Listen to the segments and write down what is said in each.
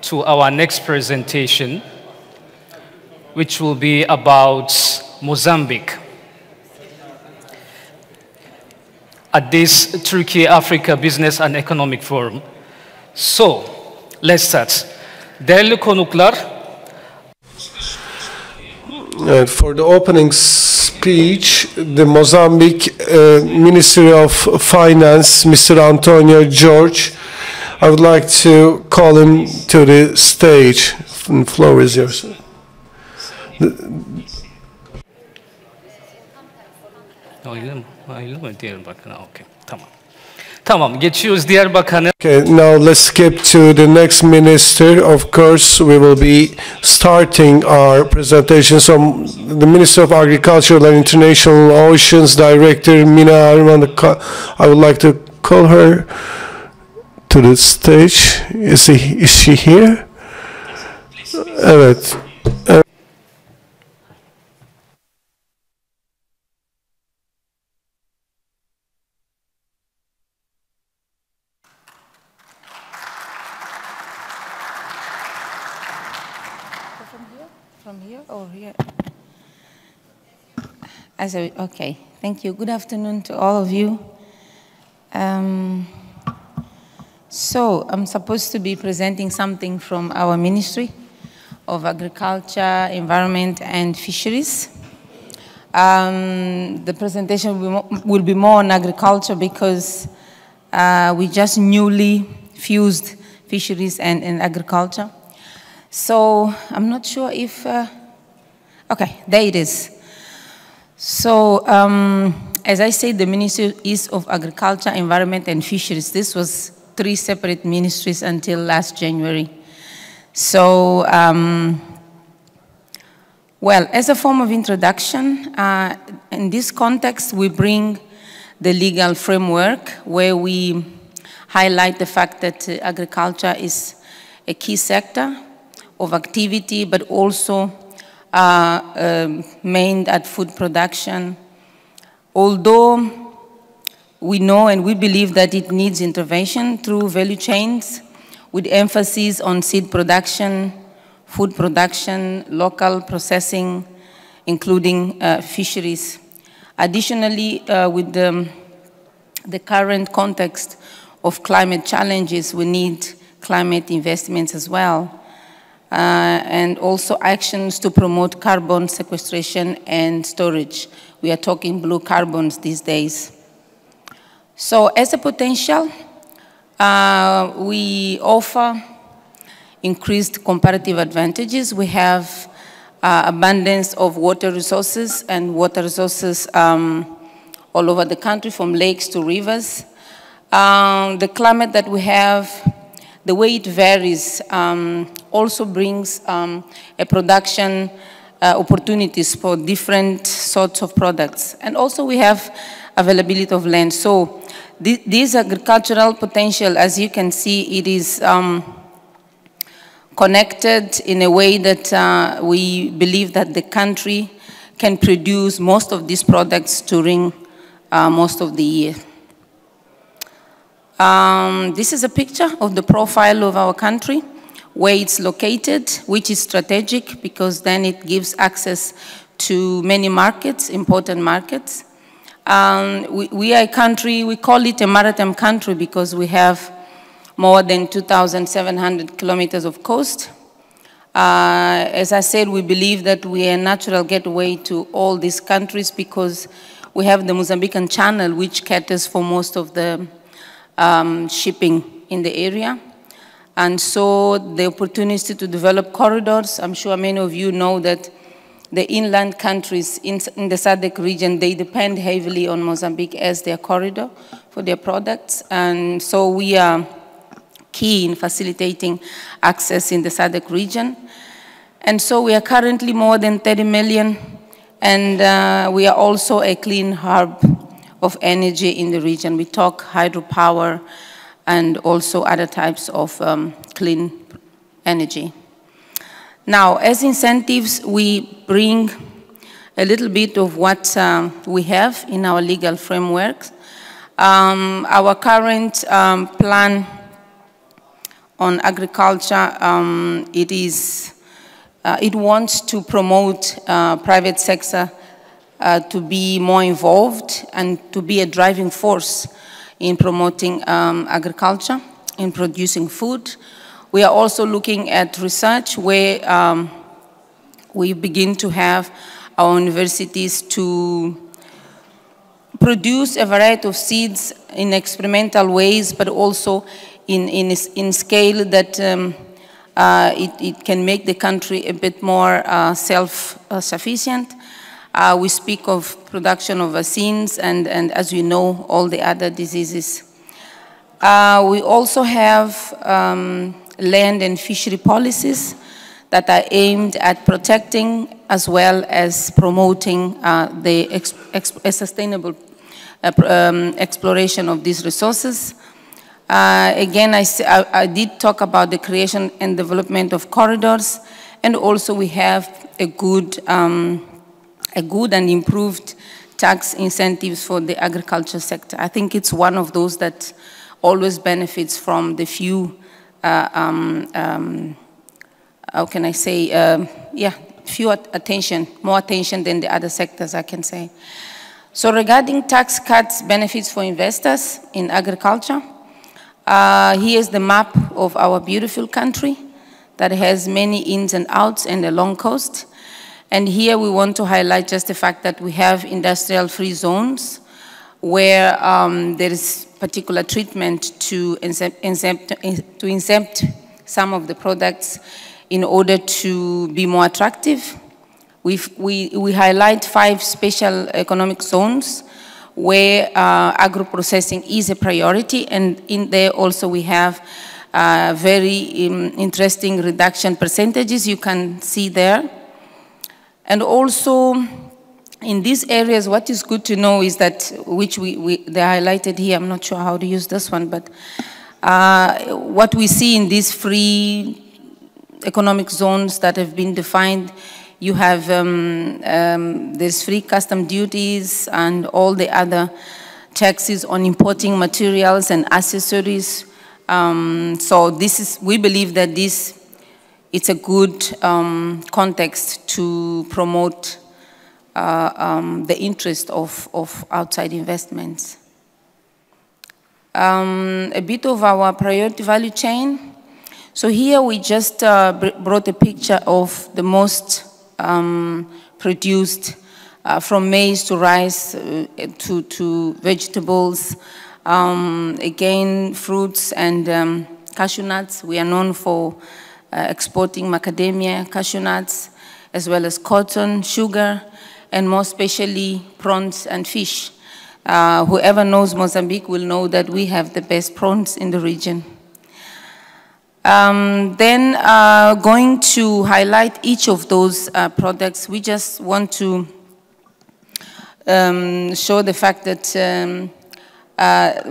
to our next presentation, which will be about Mozambique. At this Türkiye Africa Business and Economic Forum. So, let's start. Değerli konuklar, for the opening speech, the Mozambique Ministry of Finance, Mr. Antonio Jorge, I would like to call him to the stage. The floor is yours. Okay, tamam. Tamam, geçiyoruz diğer bakanı. Okay, now let's skip to the next minister. Of course, we will be starting our presentation. So, the Minister of Agriculture and International Oceans Director, Mina Arman, I would like to call her to the stage. Is she here? Evet. From here or here? Okay, thank you. Good afternoon to all of you. So I'm supposed to be presenting something from our Ministry of Agriculture, Environment and Fisheries. The presentation will be more on agriculture because we just newly fused fisheries and agriculture. So I'm not sure if, okay, there it is. So as I said, the Ministry is of Agriculture, Environment and Fisheries. This was 3 separate ministries until last January. So, well, as a form of introduction, in this context, we bring the legal framework where we highlight the fact that agriculture is a key sector of activity, but also aimed at food production. Although we know and we believe that it needs intervention through value chains with emphasis on seed production, food production, local processing, including fisheries. Additionally, with the current context of climate challenges, we need climate investments as well. And also actions to promote carbon sequestration and storage. We are talking blue carbons these days. So as a potential, we offer increased comparative advantages. We have abundance of water resources and water resources all over the country, from lakes to rivers. The climate that we have, the way it varies, also brings a production opportunities for different sorts of products. And also we have availability of land. So this agricultural potential, as you can see, it is connected in a way that we believe that the country can produce most of these products during most of the year. This is a picture of the profile of our country, where it's located, which is strategic because then it gives access to many markets, important markets. We are a country, we call it a maritime country because we have more than 2,700 kilometers of coast. As I said, we believe that we are a natural gateway to all these countries because we have the Mozambican Channel, which caters for most of the shipping in the area. And so the opportunity to develop corridors, I'm sure many of you know that the inland countries in the SADC region, they depend heavily on Mozambique as their corridor for their products. And so we are key in facilitating access in the SADC region. And so we are currently more than 30 million, and we are also a clean hub of energy in the region. We talk hydropower and also other types of clean energy. Now, as incentives, we bring a little bit of what we have in our legal frameworks. Our current plan on agriculture, it wants to promote private sector to be more involved and to be a driving force in promoting agriculture, in producing food. We are also looking at research where we begin to have our universities to produce a variety of seeds in experimental ways, but also in scale that it can make the country a bit more self-sufficient. We speak of production of vaccines and as you know, all the other diseases. We also have land and fishery policies that are aimed at protecting as well as promoting the sustainable exploration of these resources. Again, I did talk about the creation and development of corridors, and also we have a good and improved tax incentives for the agriculture sector. I think it's one of those that always benefits from the few, how can I say, more attention than the other sectors, I can say. So regarding tax cuts benefits for investors in agriculture, here's the map of our beautiful country that has many ins and outs and a long coast. And here we want to highlight just the fact that we have industrial-free zones where there is particular treatment to exempt some of the products in order to be more attractive. We highlight 5 special economic zones where agro-processing is a priority, and in there also we have very interesting reduction percentages you can see there. And also in these areas, what is good to know is that, which they're highlighted here, I'm not sure how to use this one, but what we see in these free economic zones that have been defined, you have, there's free custom duties and all the other taxes on importing materials and accessories. So this is, we believe that it's a good context to promote the interest of outside investments. A bit of our priority value chain. So here we just brought a picture of the most produced from maize to rice to vegetables, again fruits and cashew nuts. We are known for exporting macadamia, cashew nuts, as well as cotton, sugar, and more especially prawns and fish. Whoever knows Mozambique will know that we have the best prawns in the region. Then going to highlight each of those products, we just want to show the fact that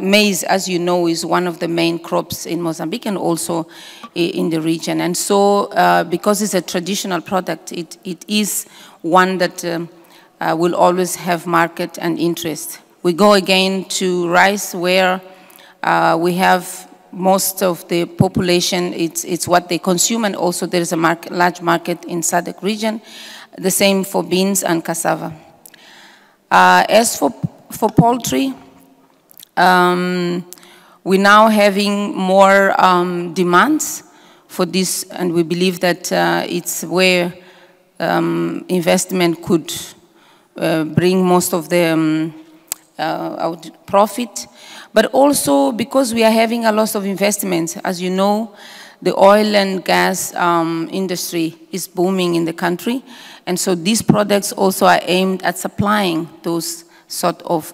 maize, as you know, is one of the main crops in Mozambique and also in the region. And so because it's a traditional product, it is one that will always have market and interest. We go again to rice, where we have most of the population, it's what they consume, and also there is a large market in SADC region. The same for beans and cassava. As for poultry, we're now having more demands for this, and we believe that it's where investment could bring most of the profit. But also because we are having a lot of investments, as you know, the oil and gas industry is booming in the country, and so these products also are aimed at supplying those sort of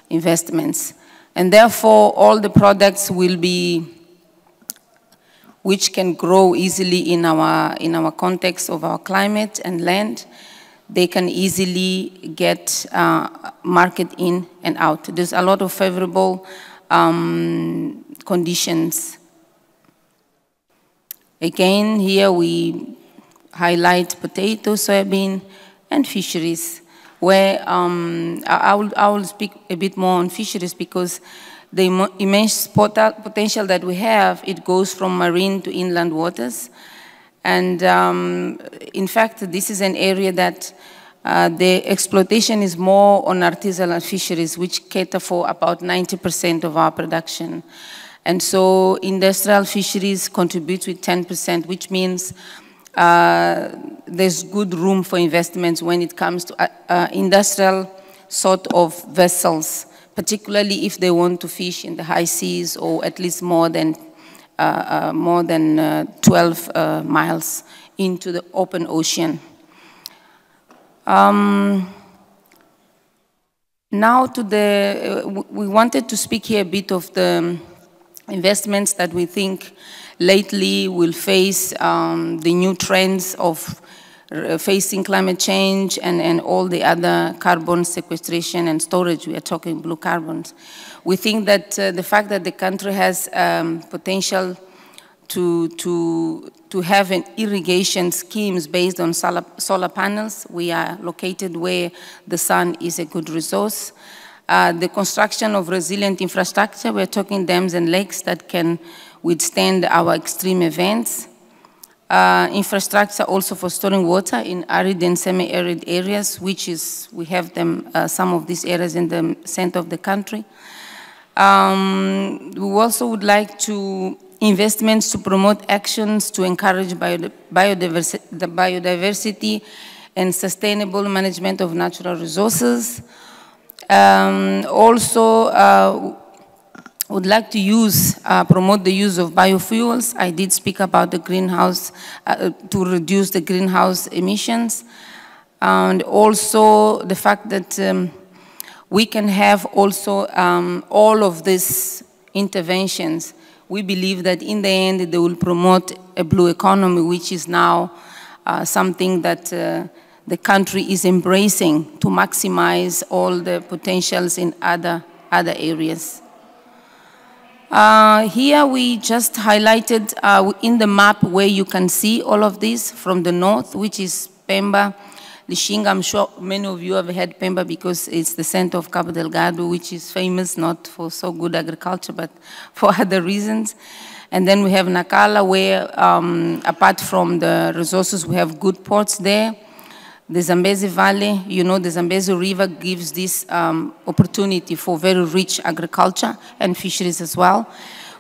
investments. And therefore, all the products will be, which can grow easily in our context of our climate and land. They can easily get market in and out. There's a lot of favorable conditions. Again, here we highlight potato, soybean, and fisheries, where I will speak a bit more on fisheries because the immense potential that we have, it goes from marine to inland waters. And in fact, this is an area that the exploitation is more on artisanal fisheries, which cater for about 90% of our production. And so industrial fisheries contribute with 10%, which means there's good room for investments when it comes to industrial sort of vessels, particularly if they want to fish in the high seas or at least more than 12 miles into the open ocean. Now we wanted to speak here a bit of the investments that we think lately will face the new trends of facing climate change and all the other carbon sequestration and storage. We are talking blue carbons. We think that the fact that the country has potential to have an irrigation schemes based on solar panels. We are located where the sun is a good resource. The construction of resilient infrastructure, we're talking dams and lakes that can withstand our extreme events. Infrastructure also for storing water in arid and semi-arid areas, which is, we have them, some of these areas in the center of the country. We also would like to investments to promote actions to encourage the biodiversity and sustainable management of natural resources. Also, would like to promote the use of biofuels. I did speak about the greenhouse, to reduce the greenhouse emissions. And also the fact that we can have also all of these interventions. We believe that in the end, they will promote a blue economy, which is now something that the country is embracing to maximize all the potentials in other areas. Here we just highlighted in the map where you can see all of this from the north, which is Pemba, Lishinga. I'm sure many of you have heard Pemba because it's the center of Cabo Delgado, which is famous not for so good agriculture, but for other reasons. And then we have Nacala, where apart from the resources, we have good ports there. The Zambezi Valley, you know, the Zambezi River gives this opportunity for very rich agriculture and fisheries as well.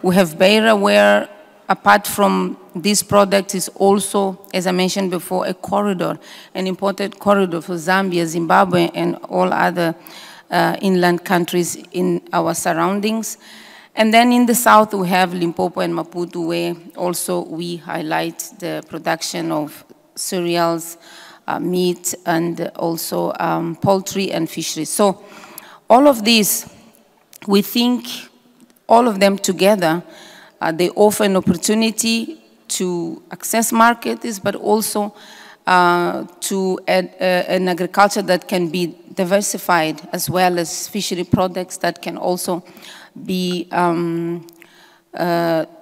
We have Beira, where apart from this product is also, as I mentioned before, a corridor, an important corridor for Zambia, Zimbabwe, and all other inland countries in our surroundings. And then in the south, we have Limpopo and Maputo, where also we highlight the production of cereals, meat, and also poultry and fisheries. So all of these, we think all of them together, they offer an opportunity to access markets, but also to an agriculture that can be diversified, as well as fishery products that can also be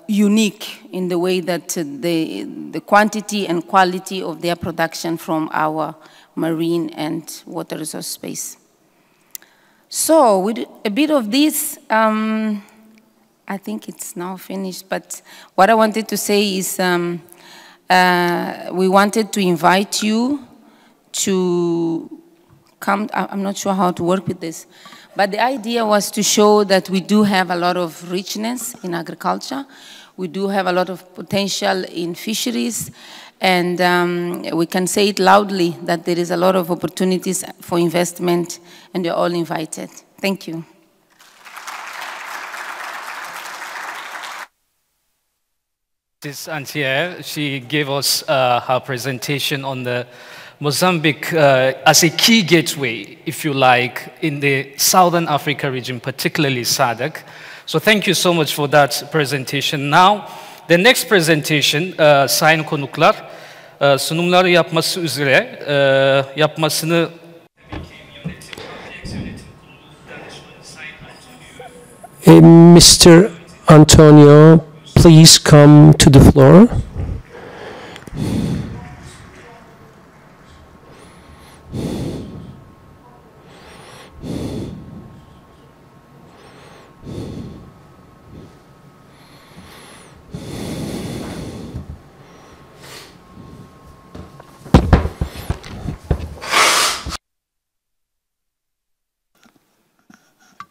unique in the way that the quantity and quality of their production from our marine and water resource space. So with a bit of this, I think it's now finished, but what I wanted to say is we wanted to invite you to come. I'm not sure how to work with this, but the idea was to show that we do have a lot of richness in agriculture. We do have a lot of potential in fisheries, and we can say it loudly that there is a lot of opportunities for investment, and you're all invited. Thank you. This Antier, she gave us her presentation on the Mozambique as a key gateway, if you like, in the Southern Africa region, particularly SADC. So thank you so much for that presentation. Now, the next presentation, Sayın Konuklar, sunumları yapması üzere yapmasını Mr. Antonio, please come to the floor.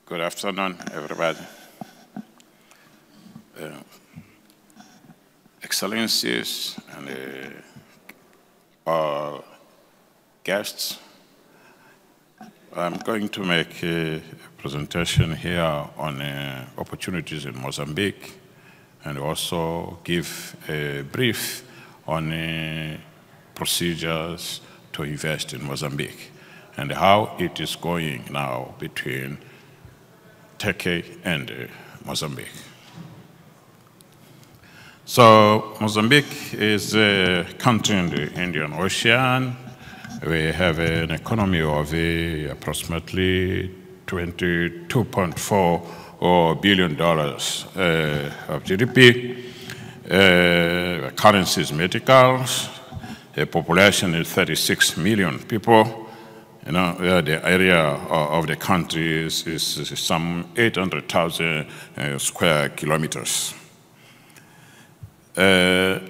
Good afternoon, everybody. Excellencies and all guests, I'm going to make a presentation here on opportunities in Mozambique and also give a brief on procedures to invest in Mozambique and how it is going now between Turkey and Mozambique. So Mozambique is a country in the Indian Ocean. We have an economy of approximately $22.4 billion of GDP. Currency is medical. The population is 36 million people. You know, the area of the country is some 800,000 square kilometers. As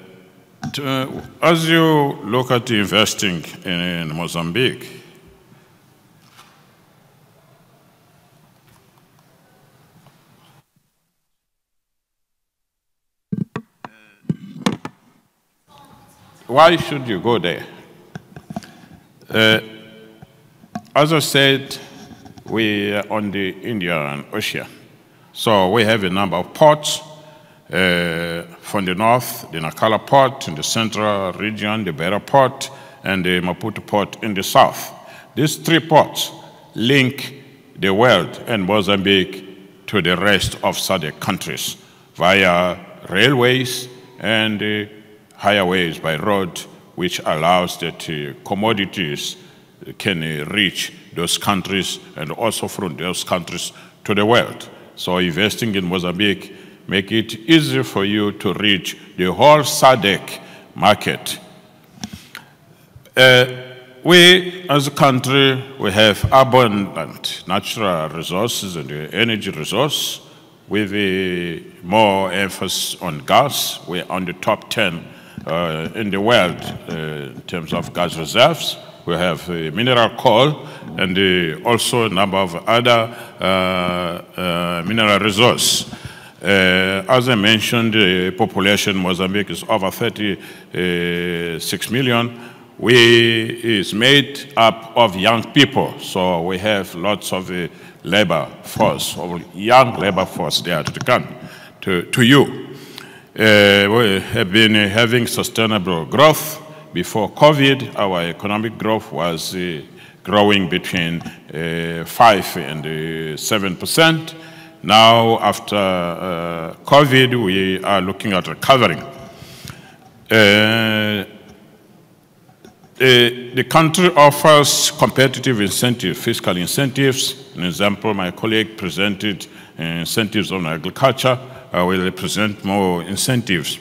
you look at investing in Mozambique, why should you go there? As I said, we are on the Indian Ocean. So we have a number of ports. From the north, the Nacala port, in the central region, the Beira port, and the Maputo port in the south. These three ports link the world and Mozambique to the rest of SADC countries via railways and highways by road, which allows that commodities can reach those countries and also from those countries to the world. So investing in Mozambique make it easier for you to reach the whole SADC market. We, as a country, we have abundant natural resources and energy resource with more emphasis on gas. We're on the top 10 in the world in terms of gas reserves. We have mineral coal and also a number of other mineral resources. As I mentioned, the population in Mozambique is over 36 million. Is made up of young people, so we have lots of labor force, or young labor force there to come to you. We have been having sustainable growth. Before COVID, our economic growth was growing between 5 and 7%. Now, after COVID, we are looking at recovering. The country offers competitive incentives, fiscal incentives. An example, my colleague presented incentives on agriculture. I will represent more incentives.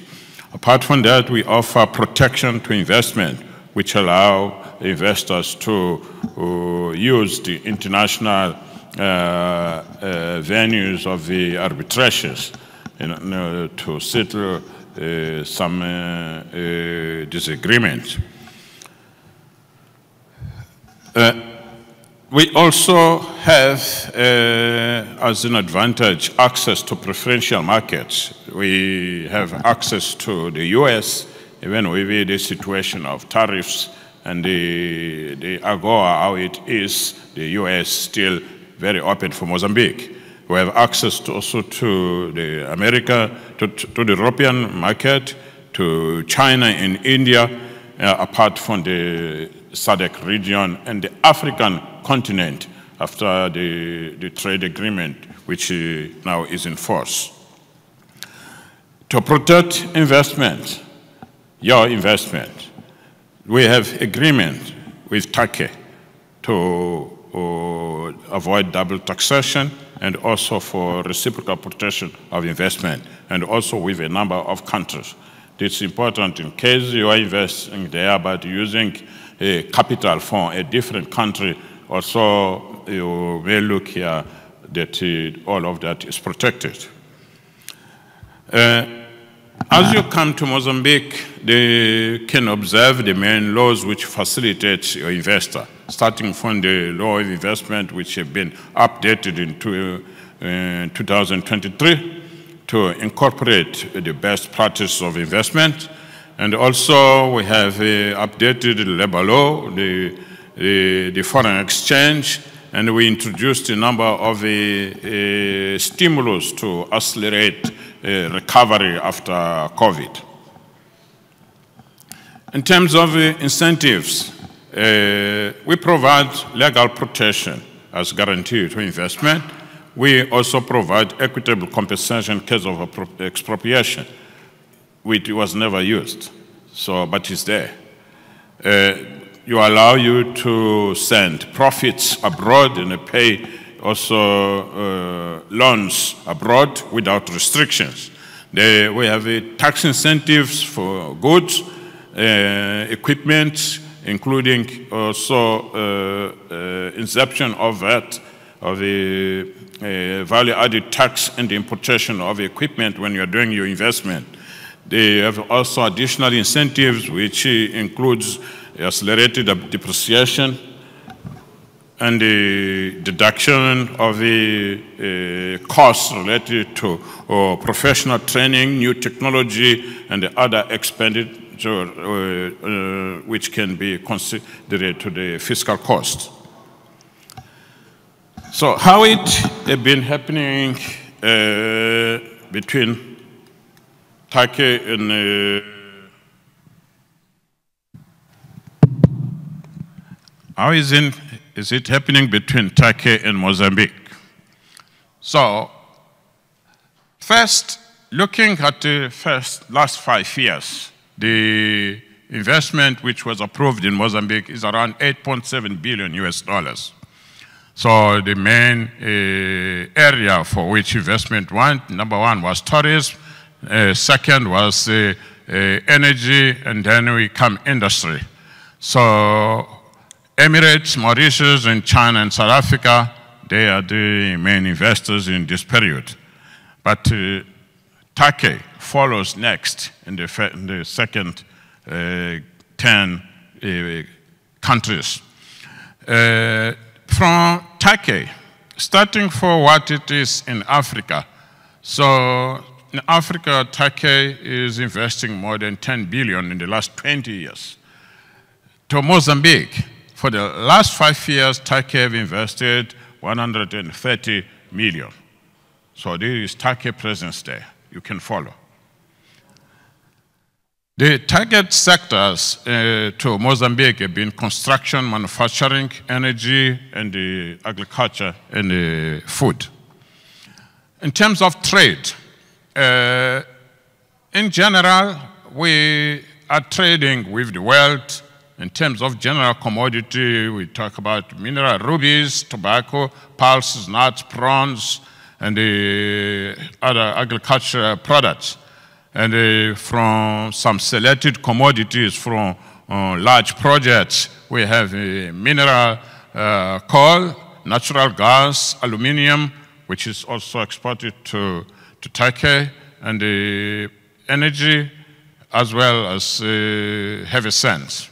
Apart from that, we offer protection to investment, which allow investors to use the international venues of the arbitrations to settle some disagreements. We also have, as an advantage, access to preferential markets. We have access to the US, even with the situation of tariffs and the AGOA, how it is, the US still very open for Mozambique. We have access also to the to the European market, to China and India, apart from the SADC region and the African continent after the trade agreement, which now is in force. To protect investment, your investment, we have agreement with Turkey to avoid double taxation and also for reciprocal protection of investment, and also with a number of countries. It's important in case you are investing there, but using a capital from a different country, also you may look here that all of that is protected. As you come to Mozambique, they can observe the main laws which facilitate your investor. starting from the law of investment, which have been updated in 2023 to incorporate the best practice of investment. And also we have updated the labor law, the foreign exchange, and we introduced a number of stimulus to accelerate recovery after COVID. In terms of incentives, we provide legal protection as guarantee to investment. We also provide equitable compensation in case of expropriation, which was never used, but it's there. You allow you to send profits abroad and pay also loans abroad without restrictions. We have tax incentives for goods, equipment, including also inception of VAT, of the value-added tax and the importation of equipment when you're doing your investment. They have also additional incentives, which includes accelerated depreciation and the deduction of the costs related to professional training, new technology, and the other expenditure which can be considered to the fiscal cost. So how it has been happening between Turkey and how is it happening between Turkey and Mozambique? So, first, looking at the last 5 years, the investment which was approved in Mozambique is around 8.7 billion US dollars. So the main area for which investment went, number one was tourism, second was energy, and then we come industry. So Emirates, Mauritius, and China and South Africa, they are the main investors in this period. But Turkey follows next in the second 10 countries. From Turkey, starting for what it is in Africa. So in Africa, Turkey is investing more than 10 billion in the last 20 years. To Mozambique, for the last 5 years, Turkey have invested 130 million. So there is Turkey presence there. You can follow. The target sectors to Mozambique have been construction, manufacturing, energy, and agriculture and food. In terms of trade, in general, we are trading with the world. In terms of general commodity, we talk about mineral rubies, tobacco, pulses, nuts, prawns, and the other agricultural products. And from some selected commodities from large projects, we have mineral coal, natural gas, aluminium, which is also exported to Turkey, and energy, as well as heavy sands.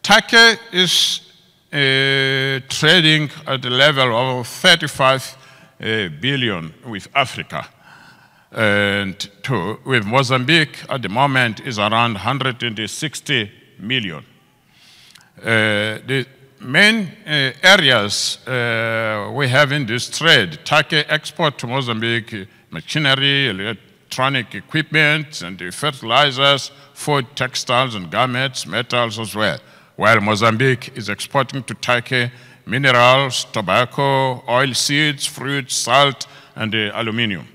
Turkey is trading at the level of 35 billion with Africa. And with Mozambique at the moment is around 160 million. The main areas we have in this trade, Turkey export to Mozambique machinery, electronic equipment, and the fertilizers, food, textiles, and garments, metals as well. While Mozambique is exporting to Turkey minerals, tobacco, oil seeds, fruits, salt, and aluminium.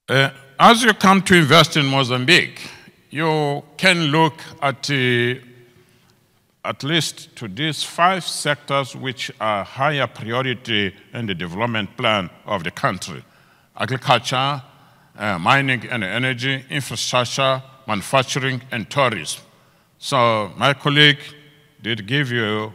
As you come to invest in Mozambique, you can look at least to these 5 sectors which are higher priority in the development plan of the country: agriculture, mining and energy, infrastructure, manufacturing, and tourism. So my colleague did give you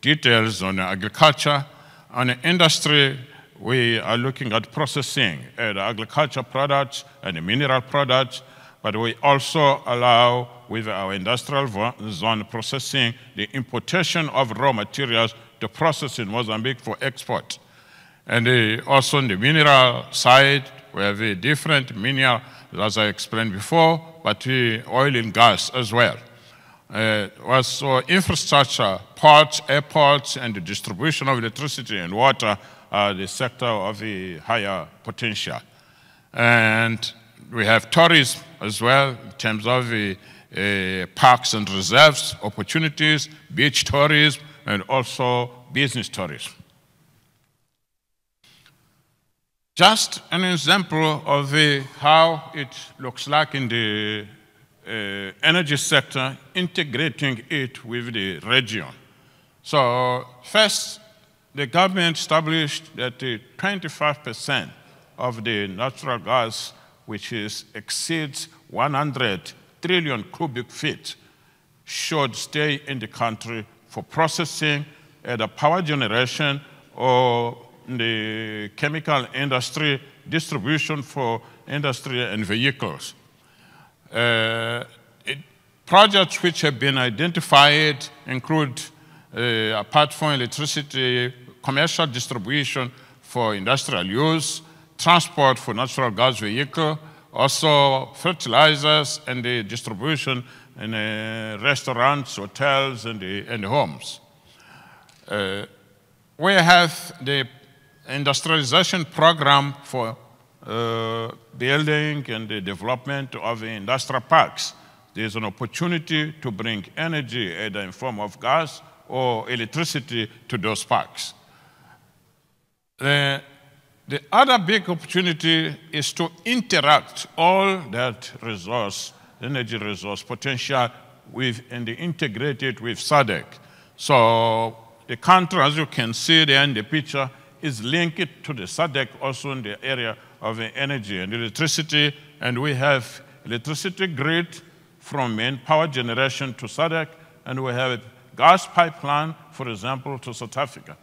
details on agriculture. On the industry, we are looking at processing the agriculture products and the mineral products, but we also allow, with our industrial zone processing, the importation of raw materials to process in Mozambique for export. And also on the mineral side, we have a different mineral, as I explained before, but oil and gas as well. Also infrastructure, ports, airports, and the distribution of electricity and water are the sector of the higher potential. And we have tourism as well, in terms of parks and reserves, opportunities, beach tourism, and also business tourism. Just an example of how it looks like in the energy sector, integrating it with the region. So first, the government established that 25% of the natural gas, which exceeds 100 trillion cubic feet, should stay in the country for processing, either power generation or the chemical industry, distribution for industry and vehicles. Projects which have been identified include, apart from electricity, commercial distribution for industrial use, transport for natural gas vehicle, also fertilizers and the distribution in restaurants, hotels, and homes. We have the industrialization program for building and the development of industrial parks. There's an opportunity to bring energy either in form of gas or electricity to those parks. The other big opportunity is to interact all that resource, energy resource potential and integrate it with SADC. So the country, as you can see there in the picture, is linked to the SADC also in the area of energy and electricity, and we have electricity grid from main power generation to SADC, and we have a gas pipeline, for example, to South Africa.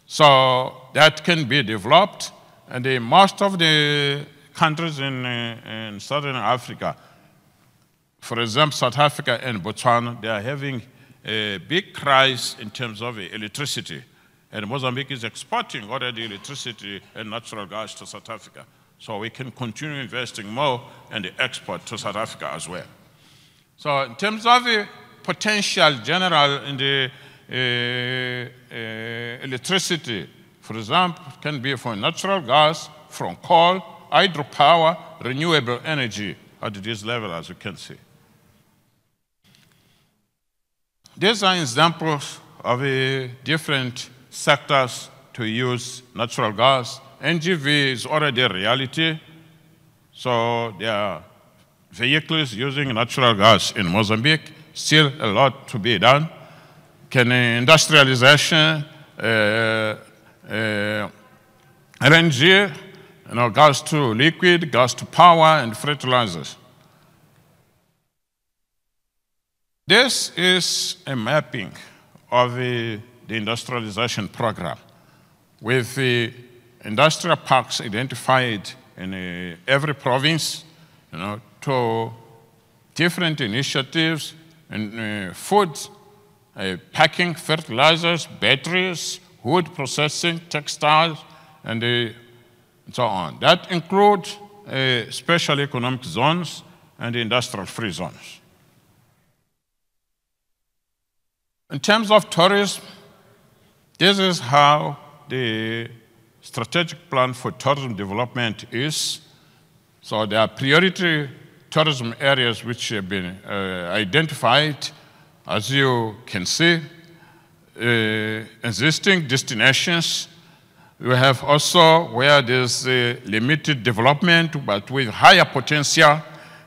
So that can be developed, and most of the countries in Southern Africa, for example, South Africa and Botswana, they are having a big crisis in terms of electricity. And Mozambique is exporting already electricity and natural gas to South Africa. So we can continue investing more in the export to South Africa as well. So in terms of the potential general in the electricity, for example, can be from natural gas, from coal, hydropower, renewable energy at this level, as you can see. These are examples of different sectors to use natural gas. NGV is already a reality, so there are vehicles using natural gas in Mozambique, still a lot to be done. Can industrialization, LNG, gas to liquid, gas to power, and fertilizers. This is a mapping of the industrialization program with the industrial parks identified in every province, to different initiatives in food, packing, fertilizers, batteries, wood processing, textiles, and so on. That includes special economic zones and industrial free zones. In terms of tourism, this is how the strategic plan for tourism development is. So there are priority tourism areas which have been identified, as you can see. Existing destinations. We have also where there's limited development, but with higher potential,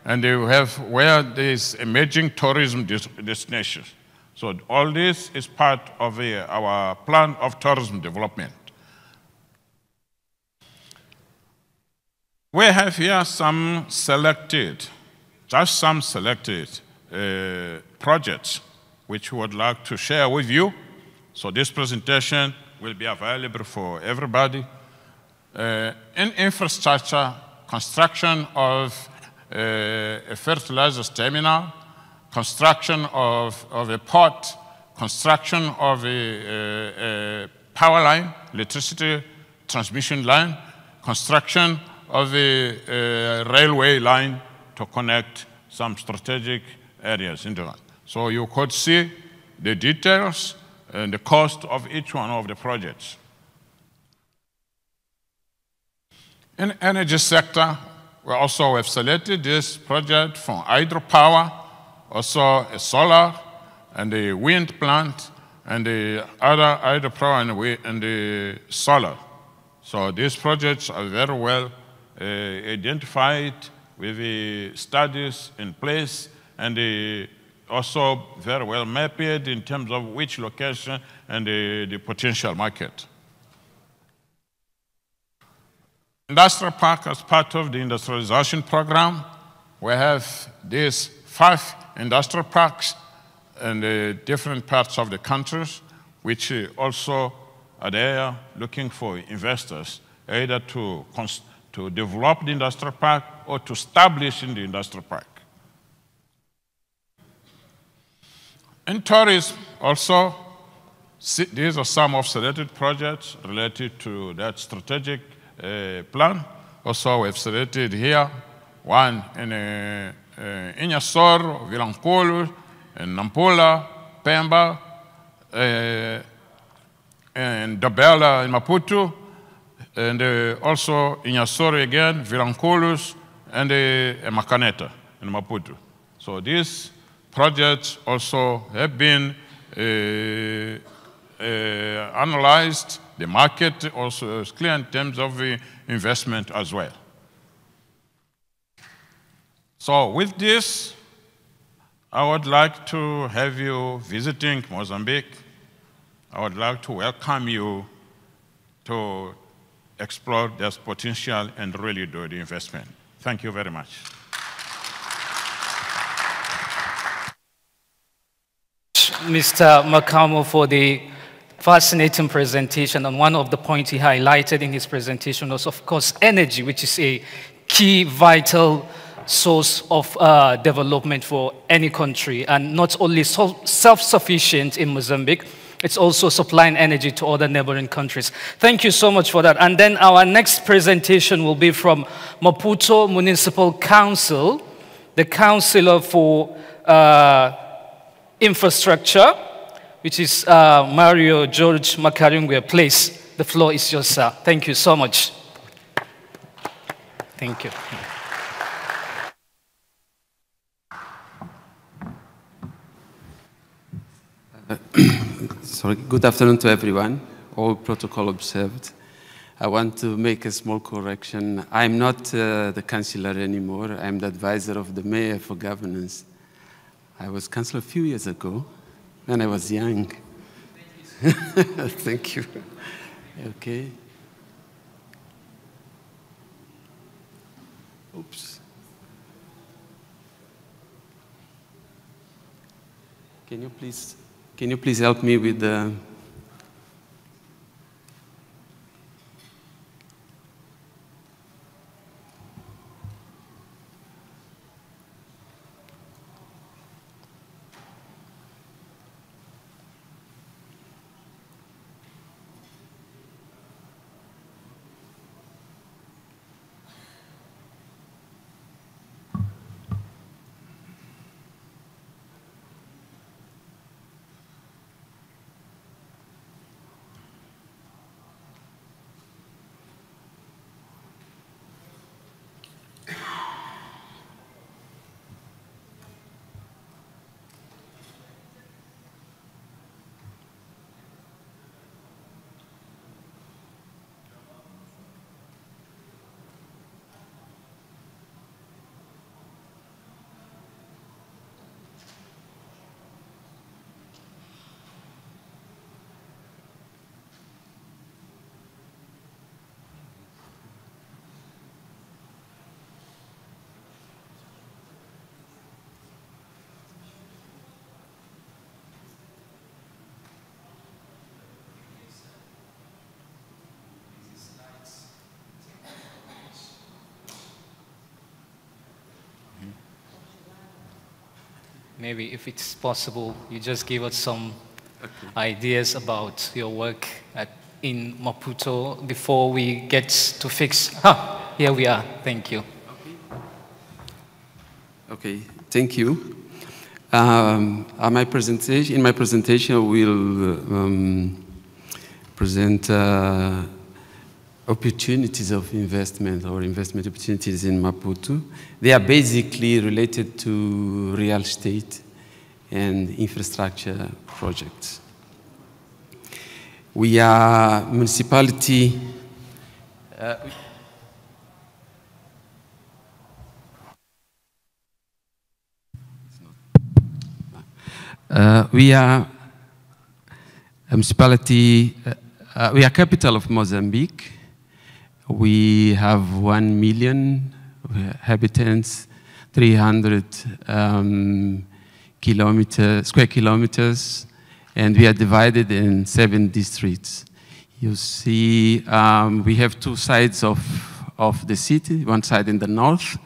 and we have where there's emerging tourism destinations. So all this is part of our plan of tourism development. We have here some selected projects which we would like to share with you. So this presentation will be available for everybody. In infrastructure, construction of a fertilizers terminal, construction of a port, construction of a power line, electricity transmission line, construction of a railway line to connect some strategic areas into that. So you could see the details and the cost of each one of the projects. In the energy sector, we also have selected this project for hydropower, also a solar and a wind plant, and the other hydropower and the solar. So these projects are very well identified with the studies in place, and also very well mapped in terms of which location and the potential market. Industrial park, as part of the industrialization program, we have these 5 industrial parks in the different parts of the countries, which also are there looking for investors, either to develop the industrial park or to establish in the industrial park. In tourism, also, these are some of selected projects related to that strategic plan. Also, we've selected here one in Inhasoro, Vilanculo, in Nampula, Pemba, and Dobela in Maputo, and also Inhasoro again, Vilanculo, and Macaneta in Maputo. So these projects also have been analyzed. The market also is clear in terms of the investment as well. So with this, I would like to have you visiting Mozambique. I would like to welcome you to explore this potential and really do the investment. Thank you very much. Mr. Makamo, for the fascinating presentation, and one of the points he highlighted in his presentation was, of course, energy, which is a key vital source of development for any country, and not only self-sufficient in Mozambique, it's also supplying energy to other neighboring countries. Thank you so much for that. And then our next presentation will be from Maputo Municipal Council, the Councillor for Infrastructure, which is Mario George Makarungwe. Please, the floor is yours, sir. Thank you so much. Thank you. Sorry, good afternoon to everyone, all protocol observed. I want to make a small correction. I'm not the councillor anymore. I'm the advisor of the mayor for governance. I was councillor a few years ago, when I was young. Thank you. Okay. Oops. Can you please help me with the... maybe if it's possible, you just give us some ideas about your work in Maputo before we get to fix. Here we are. Thank you. Okay, thank you. In my presentation, we'll present opportunities of investment or investment opportunities in Maputo. They are basically related to real estate and infrastructure projects. We are municipality. We are a municipality. We are capital of Mozambique. We have 1 million inhabitants, 300 square kilometers, and we are divided in 7 districts. You see, we have 2 sides of the city, one side in the north,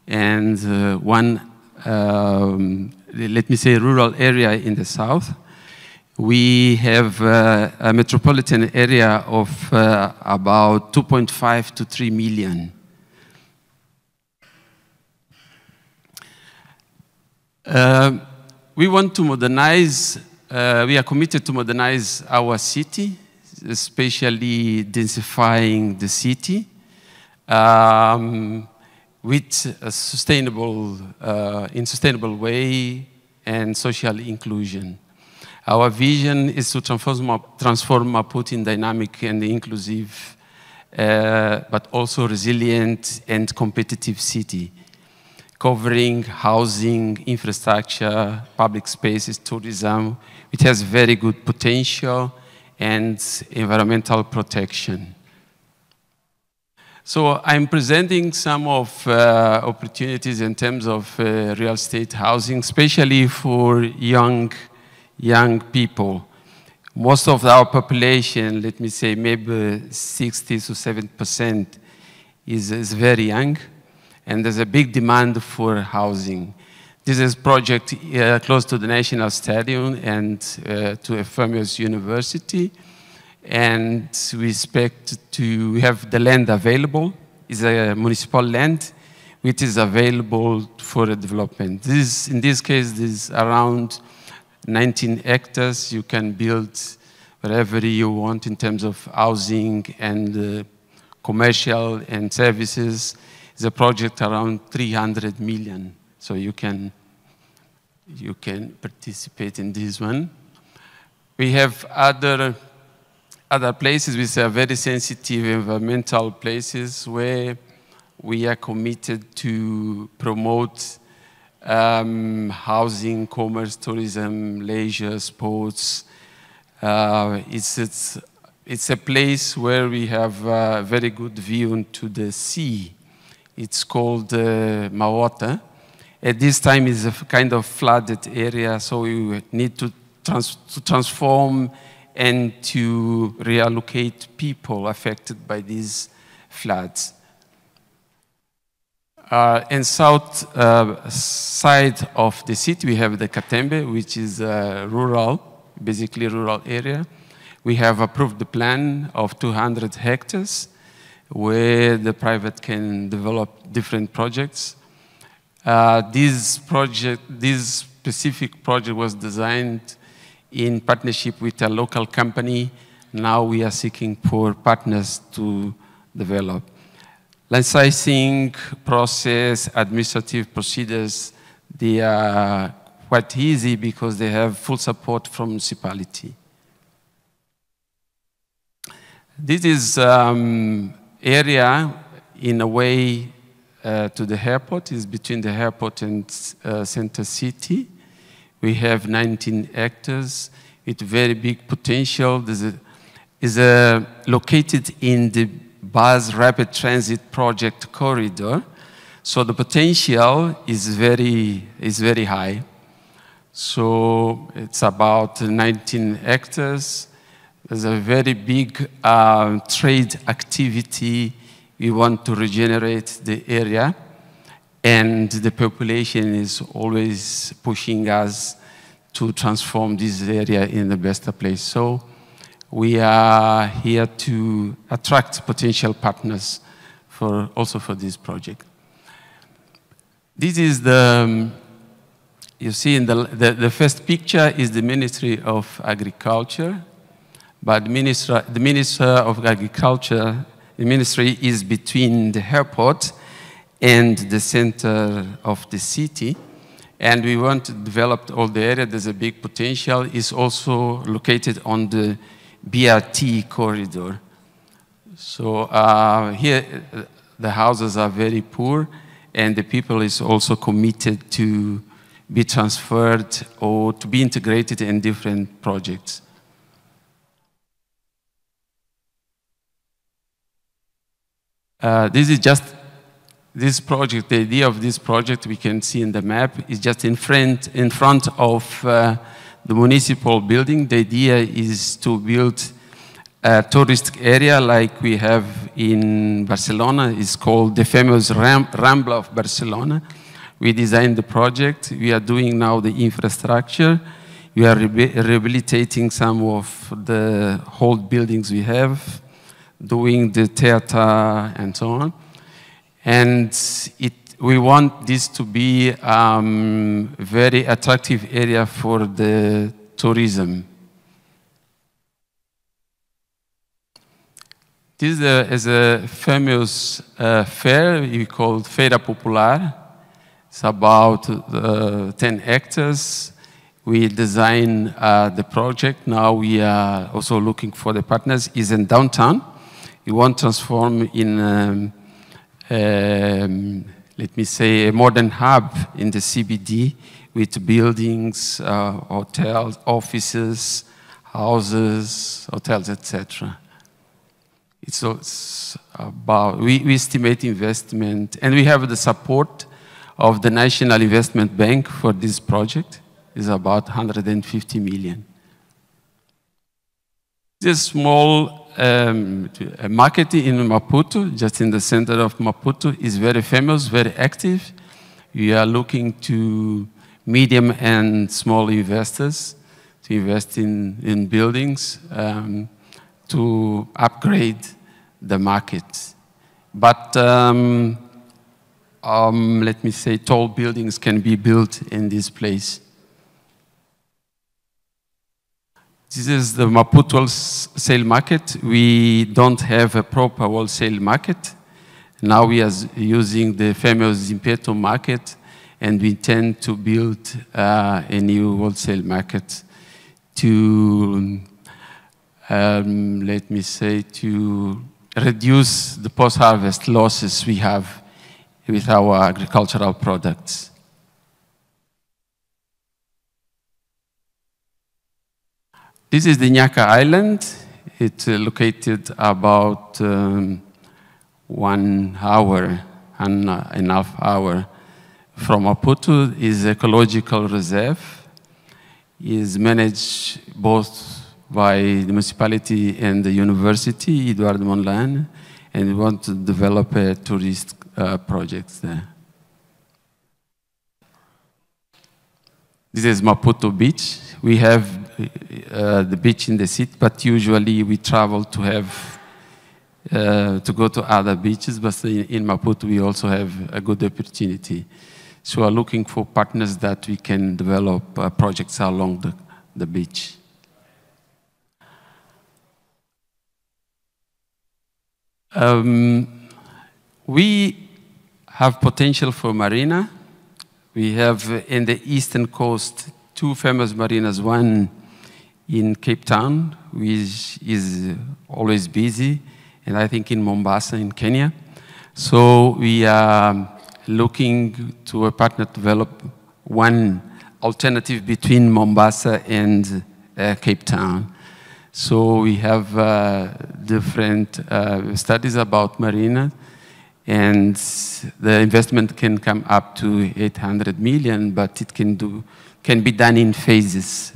and one, let me say, rural area in the south. We have a metropolitan area of about 2.5 to 3 million. We want to modernize, we are committed to modernize our city, especially densifying the city with a sustainable, in sustainable way and social inclusion. Our vision is to transform Maputo in dynamic and inclusive, but also resilient and competitive city, covering housing, infrastructure, public spaces, tourism. It has very good potential and environmental protection. So I'm presenting some of opportunities in terms of real estate housing, especially for young people. Most of our population, let me say maybe 60 to 7% is very young, and there's a big demand for housing. This is a project close to the National Stadium and to a famous university, and we expect to have the land available. It's a municipal land which is available for development. In this case, this is around 19 hectares. You can build wherever you want in terms of housing and commercial and services. It's a project around 300 million, so you can participate in this one. We have other places which are very sensitive environmental places where we are committed to promote housing, commerce, tourism, leisure, sports. It's a place where we have a very good view into the sea. It's called Mawata. At this time, it's a kind of flooded area, so we need to transform and to reallocate people affected by these floods. In south side of the city, we have the Katembe, which is basically rural area. We have approved the plan of 200 hectares where the private can develop different projects. This specific project was designed in partnership with a local company. Now we are seeking for partners to develop. Licensing process, administrative procedures, they are quite easy because they have full support from municipality. This is area in a way to the airport, is between the airport and center city. We have 19 hectares with very big potential. Is located in the bus rapid transit project corridor, so the potential is very high. So it's about 19 hectares. There's a very big trade activity. We want to regenerate the area, and the population is always pushing us to transform this area in the best place. So we are here to attract potential partners also for this project. This is the, you see in the first picture is the Ministry of Agriculture, but the Minister of Agriculture, the ministry is between the airport and the center of the city. And we want to develop all the area. There's a big potential. It's also located on the BRT corridor. So here, the houses are very poor, and the people is also committed to be transferred or to be integrated in different projects. This is just this project. The idea of this project we can see in the map is just in front of the municipal building. The idea is to build a tourist area like we have in Barcelona. It's called the famous Rambla of Barcelona. We designed the project. We are doing now the infrastructure. We are rehabilitating some of the old buildings we have, doing the theater and so on. And we want this to be a very attractive area for the tourism. This is a famous fair we call Feira Popular. It's about 10 hectares. We design the project. Now we are also looking for the partners. It's in downtown. We want to transform in let me say, a modern hub in the CBD with buildings, hotels, offices, houses, hotels, etc. It's about, we estimate investment, and we have the support of the National Investment Bank for this project. It's about 150 million. This small market in Maputo, just in the center of Maputo, is very famous, very active. We are looking to medium and small investors to invest in buildings to upgrade the market. But let me say, tall buildings can be built in this place. This is the Maputo wholesale market. We don't have a proper wholesale market. Now we are using the famous Zimpeto market, and we intend to build a new wholesale market to, let me say, to reduce the post-harvest losses we have with our agricultural products. This is the Nyaka Island. It's located about 1 hour and a half hour from Maputo. Is ecological reserve. Is managed both by the municipality and the university, Eduardo Mondlane, and we want to develop a tourist project there. This is Maputo Beach. We have the beach in the city, but usually we travel to have to go to other beaches. But in Maputo, we also have a good opportunity. So we are looking for partners that we can develop projects along the beach. We have potential for marina. We have in the eastern coast 2 famous marinas, one in Cape Town, which is always busy, and I think in Mombasa in Kenya. So we are looking to a partner to develop one alternative between Mombasa and Cape Town. So we have different studies about marina, and the investment can come up to 800 million, but it can be done in phases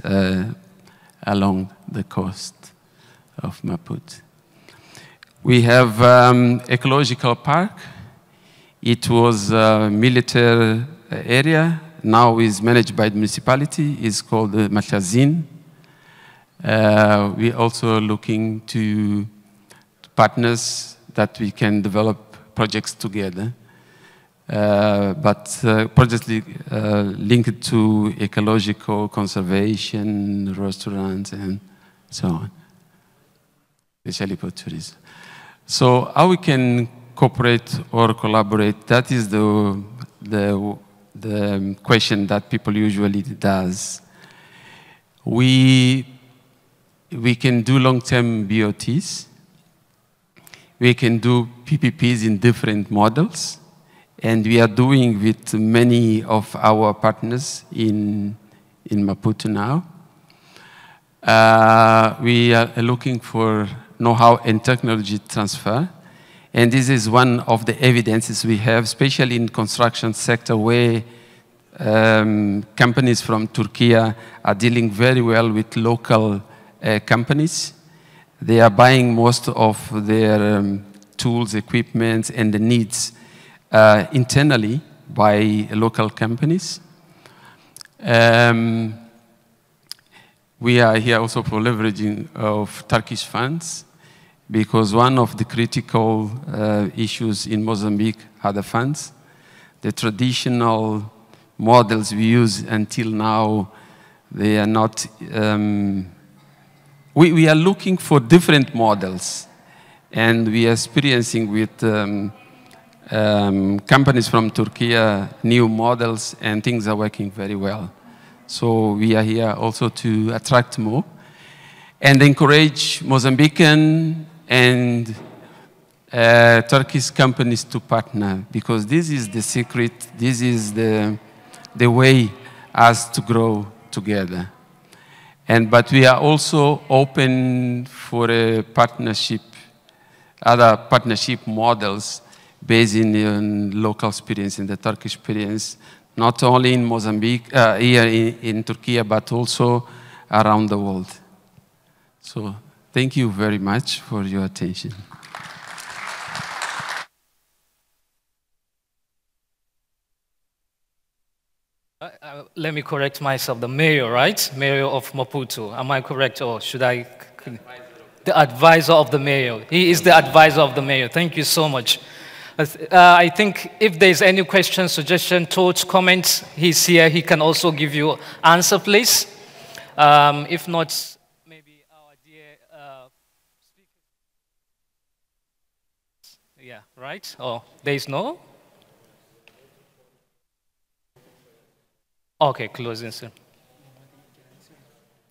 along the coast of Maputo. We have ecological park It was a military area, now is managed by the municipality. It's called Machazin. We're also looking to partners that we can develop projects together. Projects linked to ecological conservation, restaurants, and so on, especially for tourism. So how we can cooperate or collaborate, that is the question that people usually does. We can do long-term BOTs. We can do PPPs in different models. And we are doing with many of our partners in Maputo now. We are looking for know-how and technology transfer. And this is one of the evidences we have, especially in construction sector, where companies from Türkiye are dealing very well with local companies. They are buying most of their tools, equipment, and the needs internally by local companies. We are here also for leveraging of Turkish funds, because one of the critical issues in Mozambique are the funds. The traditional models we use until now, they are not, we are looking for different models, and we are experiencing with companies from Türkiye new models, and things are working very well. So we are here also to attract more and encourage Mozambican and Turkish companies to partner, because this is the secret, this is the way us to grow together. But we are also open for a partnership, other partnership models based in local experience, in the Turkish experience, not only in Mozambique, here in Turkey, but also around the world. So thank you very much for your attention. Let me correct myself. The mayor, right? Mayor of Maputo. Am I correct, or should I? The advisor of the mayor. He is the advisor of the mayor. Thank you so much. I think if there's any question, suggestion, thoughts, comments, he's here. He can also give you answer, please. If not, maybe our dear speaker. Yeah, right? Oh, there's no? Okay, closing soon.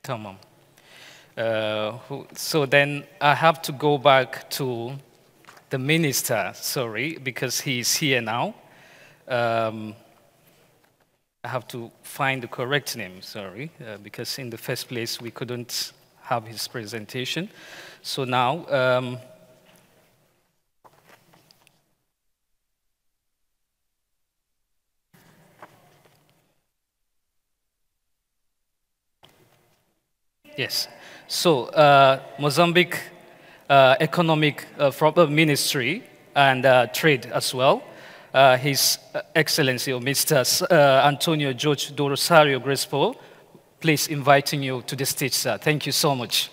Tamam. So then I have to go back to the minister, sorry, because he's here now. I have to find the correct name, sorry, because in the first place we couldn't have his presentation. So now, yes. So Mozambique Economic Ministry and Trade as well. His Excellency, Mr. Antonio Jorge do Rosario Crespo, please inviting you to the stage, sir. Thank you so much.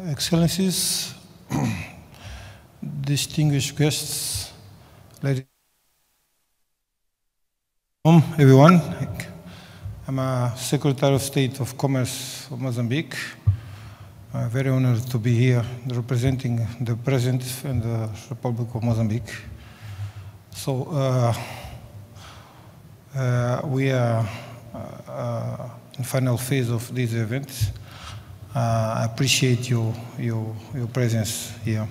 Excellencies, distinguished guests, ladies and gentlemen, everyone. I'm a Secretary of State of Commerce of Mozambique. I'm very honored to be here representing the President and the Republic of Mozambique. So we are in the final phase of this event. I appreciate your presence here.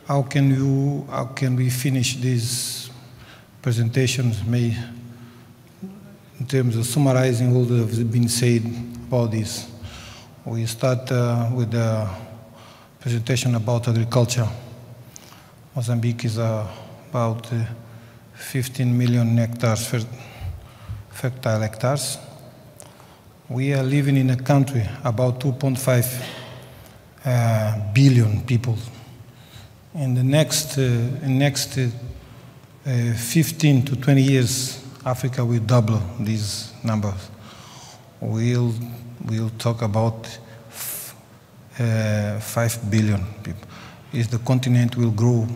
How can we finish these presentations in terms of summarizing all that has been said about this? We start with the presentation about agriculture. Mozambique is about 15 million hectares, fertile hectares. We are living in a country about 2.5 billion people. In the next 15 to 20 years, Africa will double these numbers. We'll talk about 5 billion people. The continent will grow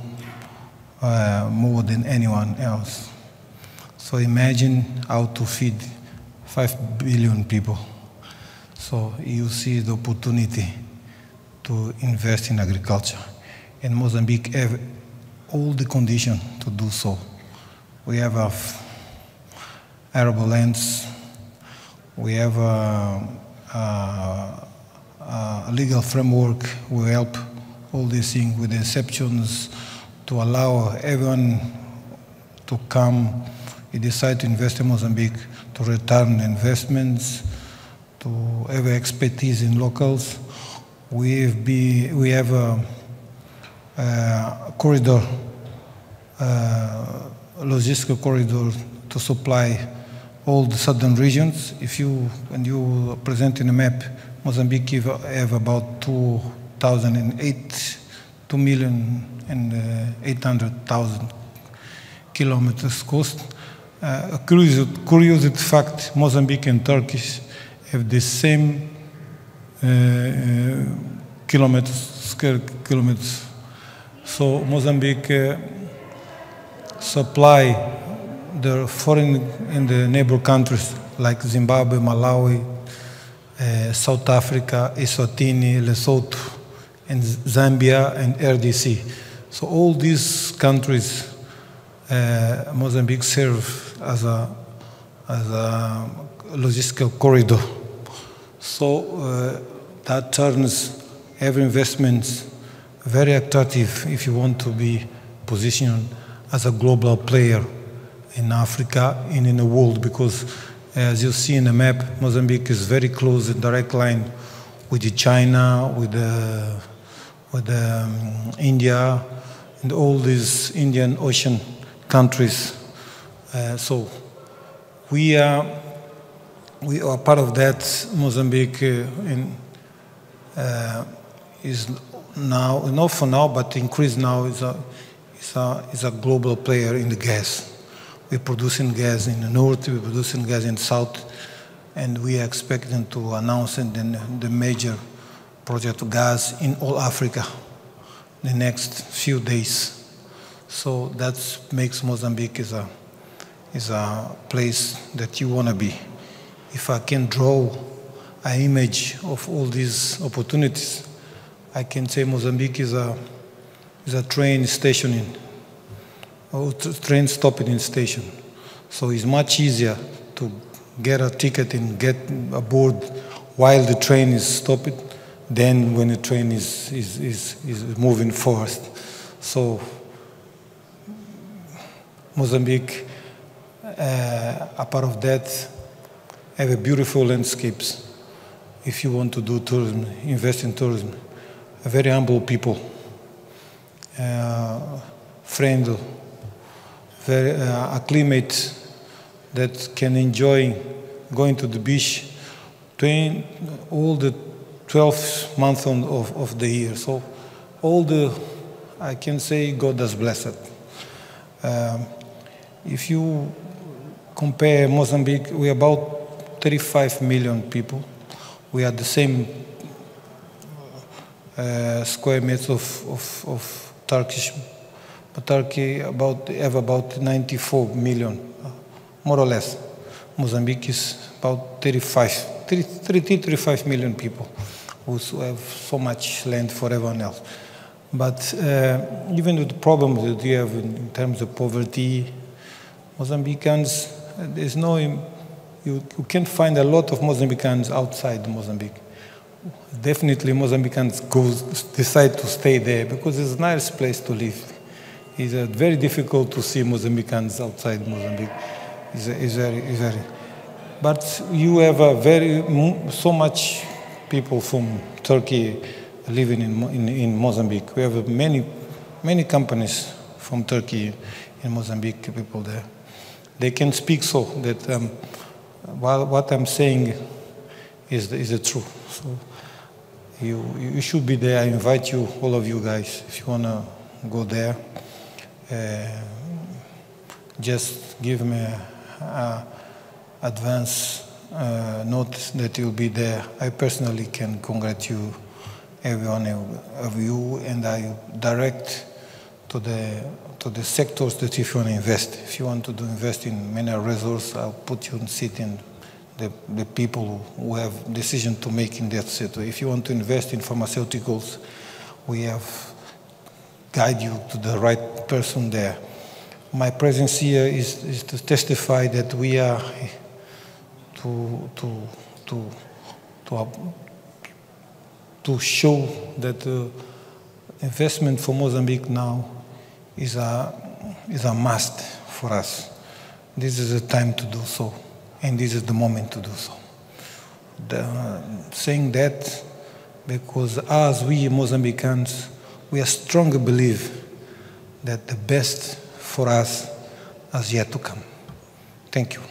more than anyone else. So imagine how to feed 5 billion people. So you see the opportunity to invest in agriculture. And Mozambique have all the conditions to do so. We have arable lands, we have a legal framework, we help all these things with exceptions to allow everyone to come. We decide to invest in Mozambique, to return investments, to have expertise in locals. We have a corridor, logistical corridor to supply all the southern regions. When you present in a map, Mozambique have about 2,800,000 kilometers coast. A curiosity fact, Mozambique and Turkey have the same square kilometers. So Mozambique supply the foreign and the neighbor countries like Zimbabwe, Malawi, South Africa, Eswatini, Lesotho, and Zambia and RDC. So all these countries, Mozambique serve as a logistical corridor. So that turns every investment very attractive if you want to be positioned as a global player in Africa and in the world, because as you see in the map, Mozambique is very close in direct line with China, with India, and all these Indian Ocean countries. So we are part of that. Mozambique is now, not for now, but increased now, is a global player in the gas. We're producing gas in the north, we're producing gas in the south, and we are expecting to announce the major project of gas in all Africa the next few days. So that makes Mozambique is a place that you want to be. If I can draw an image of all these opportunities, I can say Mozambique is a train stationing, or train stopping in station. So it's much easier to get a ticket and get aboard while the train is stopped than when the train is moving fast. So Mozambique, a part of that, have a beautiful landscapes. If you want to do tourism, invest in tourism, a very humble people, friendly, very a climate that can enjoy going to the beach all the 12 months of the year. So I can say God has blessed. If you compare Mozambique, we're about 35 million people. We are the same square meters of Turkish, but Turkey have about 94 million, more or less. Mozambique is about 35 million people who have so much land for everyone else. But even with the problems that we have in terms of poverty, Mozambicans, there's no, you can find a lot of Mozambicans outside Mozambique. Definitely Mozambicans decide to stay there because it's a nice place to live. It's very difficult to see Mozambicans outside Mozambique. It's very. But you have so much people from Turkey living in Mozambique. We have many companies from Turkey in Mozambique, people there. They can speak so that what I'm saying is the truth. So you should be there. I invite you, all of you guys, if you want to go there. Just give me an advance notice that you'll be there. I personally can congratulate every one of you, and I direct to the sectors that if you want to invest. If you want to invest in mineral resources, I'll put you in seat in the people who have decision to make in that sector. If you want to invest in pharmaceuticals, we have guide you to the right person there. My presence here is to testify that we are to show that investment for Mozambique now is a must for us. This is the time to do so, and this is the moment to do so. Saying that because as we Mozambicans, we are strongly believe that the best for us has yet to come. Thank you.